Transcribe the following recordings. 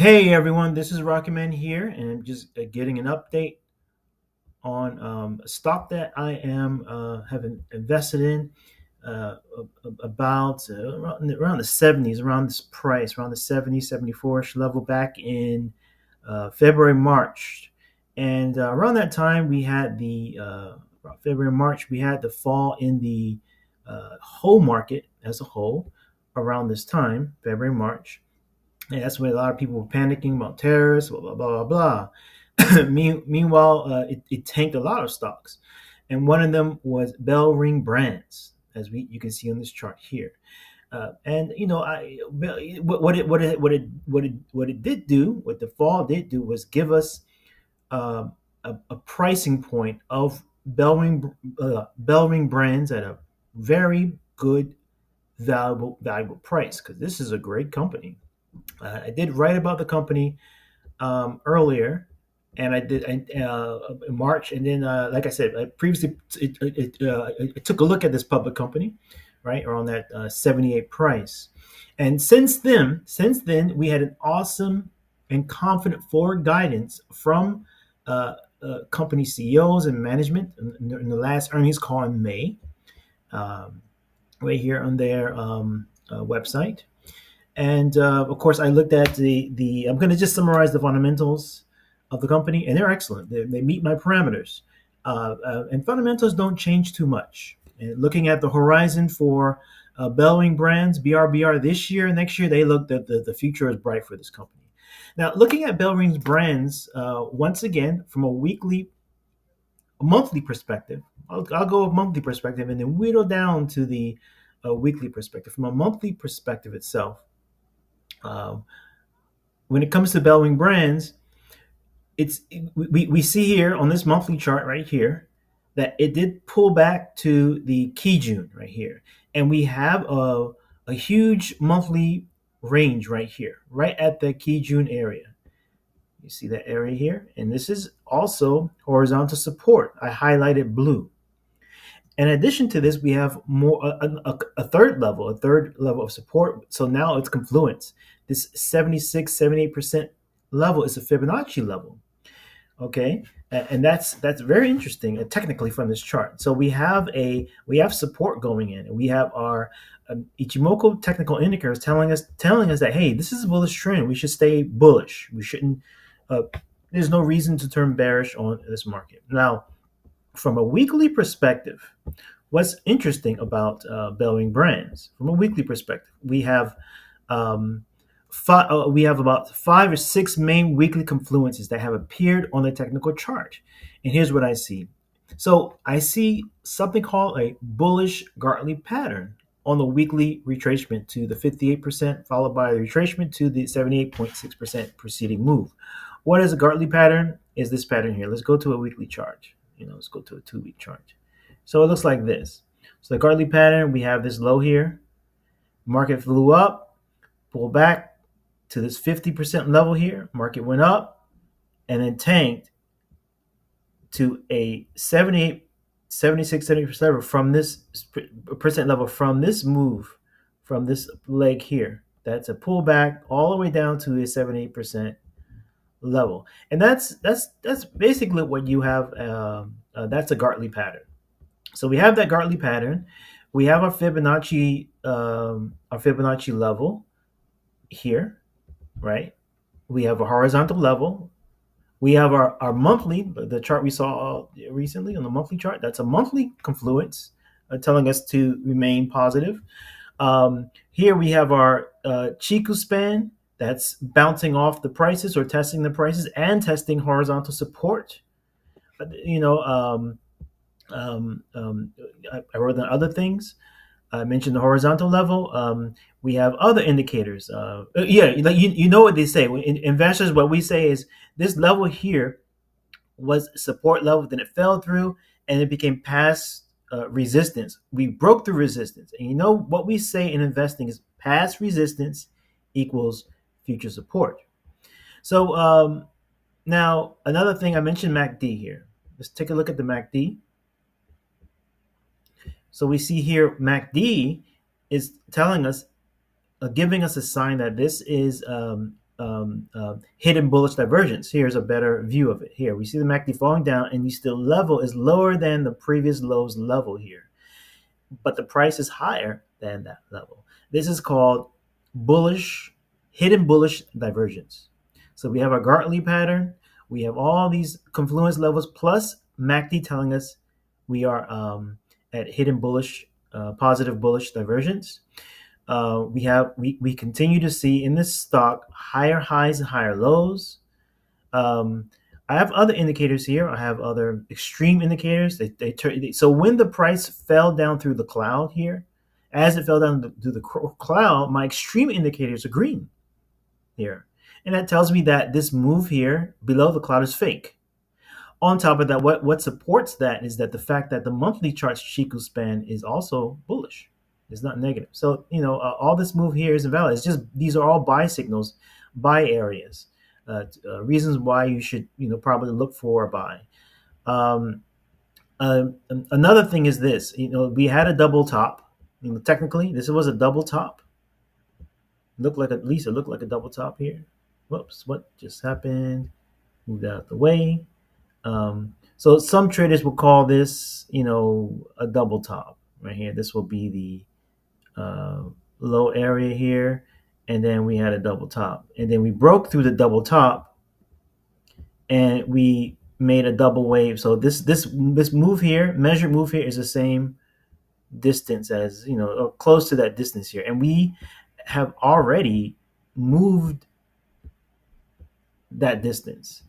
Hey everyone, this is Rocketman here, and I'm just getting an update on a stock that I am have invested in about around the 70s, around this price, around the 70, 74-ish level back in February, March. And around that time, we had around February, March, we had the fall in the whole market as a whole around this time, February, March. And that's when a lot of people were panicking about tariffs, blah, blah, blah, blah, blah. Meanwhile, it tanked a lot of stocks. And one of them was BellRing Brands, as you can see on this chart here. And you know, what it did do, what the fall did do, was give us a pricing point of BellRing Brands at a very good, valuable price, because this is a great company. I did write about the company earlier, and I did in March, and then like I said, I previously I took a look at this public company, right around that 78 price, and since then we had an awesome and confident forward guidance from company CEOs and management in the last earnings call in May, um, right here on their website. And of course, I looked at the. I'm going to just summarize the fundamentals of the company, and they're excellent. They meet my parameters, and fundamentals don't change too much. And looking at the horizon for BellRing Brands, BRBR this year, next year, they look that the future is bright for this company. Now, looking at BellRing's brands, once again, from a monthly perspective, I'll go a monthly perspective and then whittle down to the weekly perspective. From a monthly perspective itself, um, when it comes to BellRing Brands, we see here on this monthly chart right here that it did pull back to the Kijun right here, and we have a huge monthly range right here, right at the Kijun area. You see that area here, and this is also horizontal support. I highlighted blue. In addition to this, we have more a third level of support. So now it's Confluence. This 76, 78% level is a Fibonacci level. Okay, and that's very interesting technically from this chart. So we have support going in, and we have our Ichimoku technical indicators telling us that, hey, this is a bullish trend. We should stay bullish. We shouldn't. Uh, there's no reason to turn bearish on this market. Now, from a weekly perspective, what's interesting about BellRing Brands from a weekly perspective, um, we have about 5 or 6 main weekly confluences that have appeared on the technical chart. And here's what I see. So I see something called a bullish Gartley pattern on the weekly retracement to the 58%, followed by the retracement to the 78.6% preceding move. What is a Gartley pattern? Is this pattern here? Let's go to a weekly chart. Let's go to a 2-week chart. So it looks like this. So the Gartley pattern, we have this low here. Market flew up, pulled back to this 50% level here. Market went up and then tanked to a 78, 76, 70% level from this percent level from this move, from this leg here. That's a pullback all the way down to a 78% level, and that's basically what you have. That's a Gartley pattern. So we have that Gartley pattern. We have our Fibonacci level here, right? We have a horizontal level. We have our monthly, the chart we saw recently on the monthly chart. That's a monthly confluence telling us to remain positive. Here we have our Chiku span that's bouncing off the prices or testing the prices and testing horizontal support. You know, I wrote down other things. I mentioned the horizontal level. We have other indicators. Yeah, like you know what they say. Investors, what we say is this level here was support level, then it fell through and it became past resistance. We broke through resistance. And you know what we say in investing is past resistance equals future support. So now another thing, I mentioned MACD here. Let's take a look at the MACD. So we see here MACD is telling us, giving us a sign that this is hidden bullish divergence. Here's a better view of it. Here we see the MACD falling down, and the level is lower than the previous low's level here, but the price is higher than that level. This is called hidden bullish divergence. So we have our Gartley pattern. We have all these confluence levels plus MACD telling us we are at hidden bullish, positive bullish divergence. We continue to see in this stock higher highs and higher lows. I have other indicators here. I have other extreme indicators. So when the price fell down through the cloud here, as it fell down through the cloud, my extreme indicators are green here. And that tells me that this move here below the cloud is fake. On top of that, what supports that is that the fact that the monthly chart's Chiku span is also bullish. It's not negative. So, all this move here is invalid. It's just these are all buy signals, buy areas, reasons why you should, probably look for a buy. Another thing is this, we had a double top. Technically, this was a double top. At least it looked like a double top here. Whoops, what just happened? Moved out of the way. So some traders will call this, a double top right here. This will be the low area here, and then we had a double top, and then we broke through the double top, and we made a double wave. So this move here, measured move here, is the same distance as or close to that distance here, and we have already moved that distance,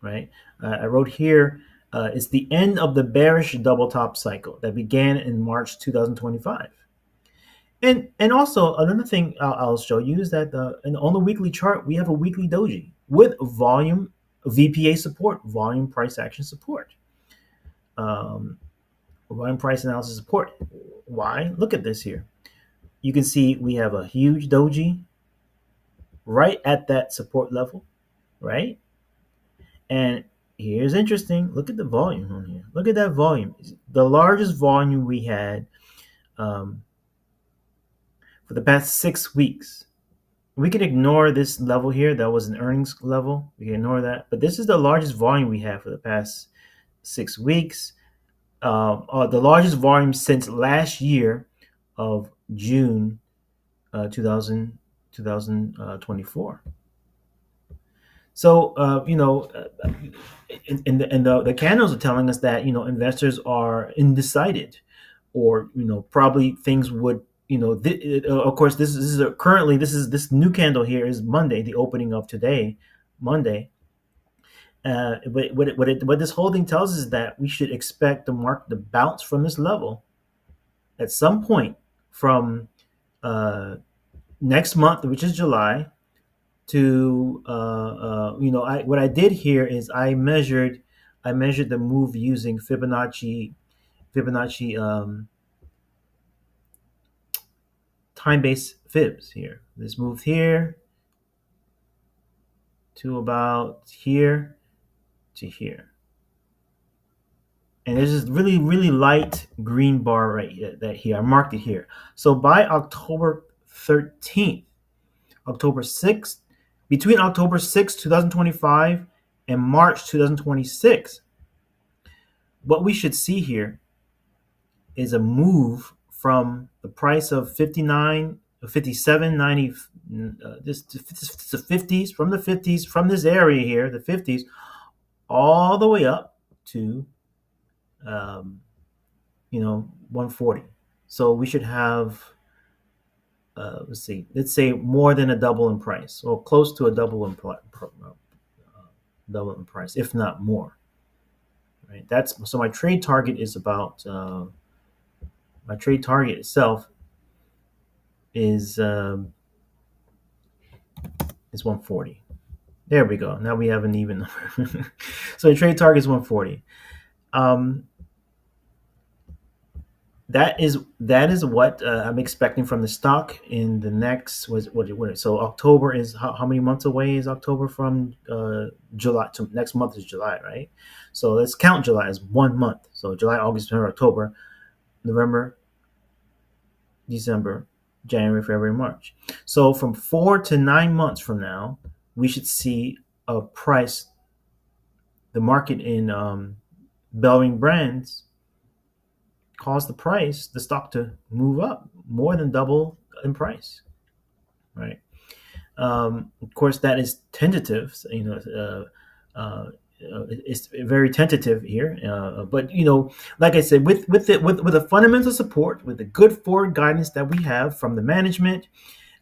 right? I wrote here, it's the end of the bearish double top cycle that began in March 2025. And also another thing I'll show you is that on the weekly chart, we have a weekly doji with volume VPA support, volume price action support, volume price analysis support. Why? Look at this here. You can see we have a huge doji right at that support level, right? And here's interesting. Look at the volume on here. Look at that volume. The largest volume we had for the past 6 weeks. We can ignore this level here. That was an earnings level. We can ignore that. But this is the largest volume we have for the past 6 weeks. The largest volume since last year of June 2024. So, the candles are telling us that, investors are undecided, or, probably things would, of course, this new candle here is Monday, the opening of today, Monday. But what this holding tells us is that we should expect the market to bounce from this level at some point from next month, which is July, to what I did here is I measured the move using Fibonacci time-based fibs here. This moved here to about here to here, and there's this really, really light green bar right here, I marked it here. So by October 13th, October 6th, between October 6th, 2025 and March 2026, what we should see here is a move from the price of 57.90, this to the 50s, from the 50s, from this area here, the 50s, all the way up to 140. So we should have let's say more than a double in price, or close to a double in price, if not more. Right. So my trade target is about my trade target itself is 140. There we go. Now we have an even number. So the trade target is 140. That is what I'm expecting from the stock in the next so October is how many months away is October from July? So next month is July, right? So let's count July as 1 month. So July, August, September, October, November, December, January, February, March. So from 4 to 9 months from now, we should see a price, the market in BellRing Brands cause the stock to move up more than double in price, right? Of course, that is tentative. It's very tentative here. But like I said, with the fundamental support, with the good forward guidance that we have from the management,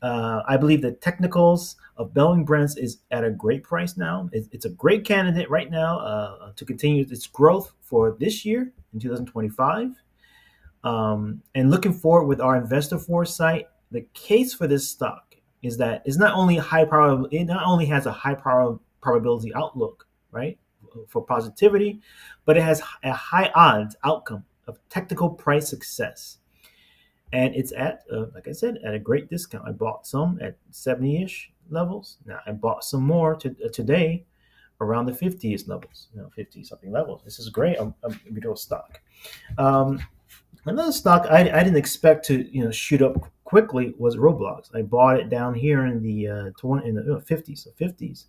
I believe the technicals of BellRing Brands is at a great price now. It's a great candidate right now to continue its growth for this year in 2025. And looking forward with our investor foresight, the case for this stock is that it's not only high power, it not only has a high power probability outlook, right, for positivity, but it has a high odds outcome of technical price success. And it's at, like I said, at a great discount. I bought some at 70-ish levels. Now I bought some more today around the 50-ish levels, 50 something levels. This is great. A middle stock. Another stock I didn't expect to shoot up quickly was Roblox. I bought it down here in the 50s,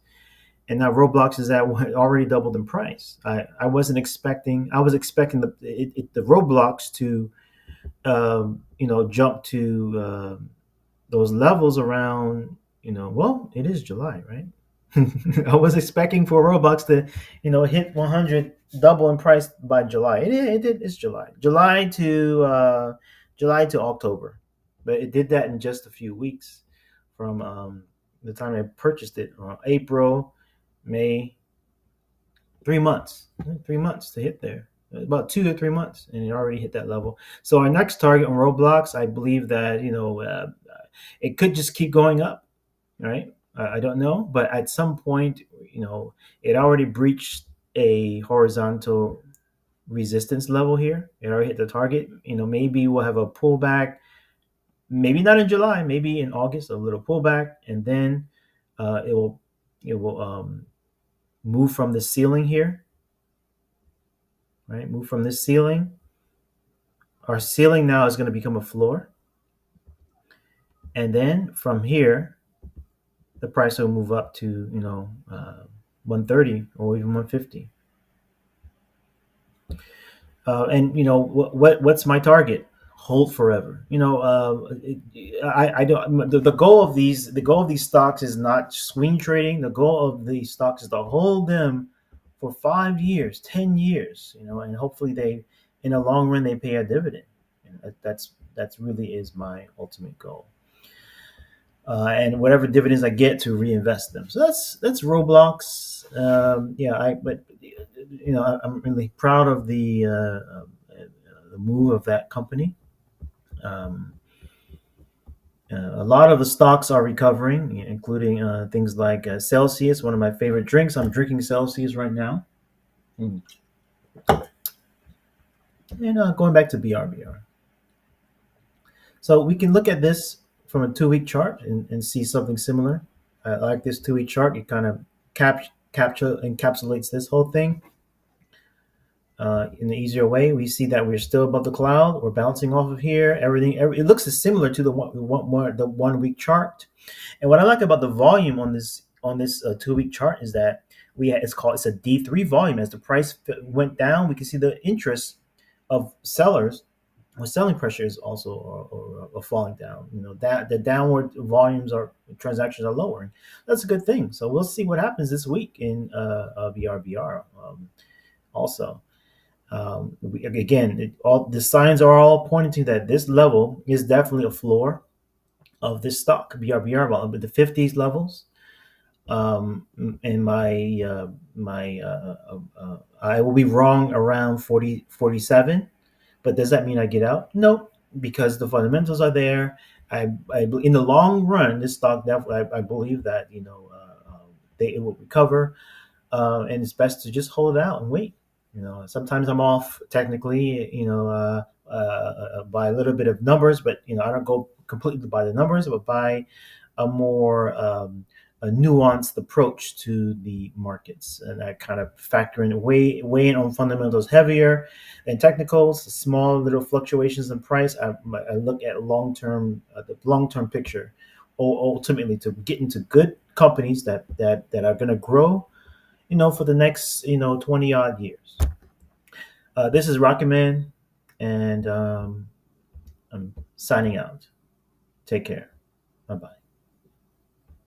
and now Roblox is at already doubled in price. I wasn't expecting. I was expecting the Roblox to jump to those levels around. Well, it is July, right? I was expecting for Roblox to hit 100, double in price by July. It did. It's July to October, but it did that in just a few weeks from the time I purchased it. April, May, 3 months to hit there. About 2 to 3 months, and it already hit that level. So our next target on Roblox, I believe that it could just keep going up, right? I don't know, but at some point, it already breached a horizontal resistance level here. It already hit the target. Maybe we'll have a pullback. Maybe not in July. Maybe in August, a little pullback, and then it will move from the ceiling here. Right, move from this ceiling. Our ceiling now is going to become a floor, and then from here, the price will move up to 130 or even 150. And what's my target? Hold forever. I don't. The goal of these stocks is not swing trading. The goal of these stocks is to hold them for 5 years, 10 years. And hopefully they, in the long run, they pay a dividend. And that's really is my ultimate goal. And whatever dividends I get to reinvest them. So that's Roblox. I'm really proud of the move of that company. A lot of the stocks are recovering, including things like Celsius, one of my favorite drinks. I'm drinking Celsius right now. And going back to BRBR. So we can look at this from a 2-week chart and see something similar. I like this 2-week chart. It kind of encapsulates this whole thing in an easier way. We see that we're still above the cloud. We're bouncing off of here. It looks similar to the 1-week chart. And what I like about the volume on this 2-week chart is that it's a D3 volume. As the price went down, we can see the interest of sellers. Selling pressure is also falling down. That the downward volumes transactions are lowering. That's a good thing. So we'll see what happens this week in BRBR. Also, all the signs are all pointing to that this level is definitely a floor of this stock BRBR, but the 50s levels. And I will be wrong around 47. But does that mean I get out? No, because the fundamentals are there. I in the long run, this stock definitely, I believe that it will recover, and it's best to just hold it out and wait. Sometimes I'm off technically, by a little bit of numbers, but I don't go completely by the numbers, but by a more a nuanced approach to the markets, and I kind of factor in weigh in on fundamentals heavier than technicals. Small little fluctuations in price, I look at the long-term picture ultimately to get into good companies that are going to grow, for the next 20 odd years. This is Rocket Man, and I'm signing out. Take care. Bye bye.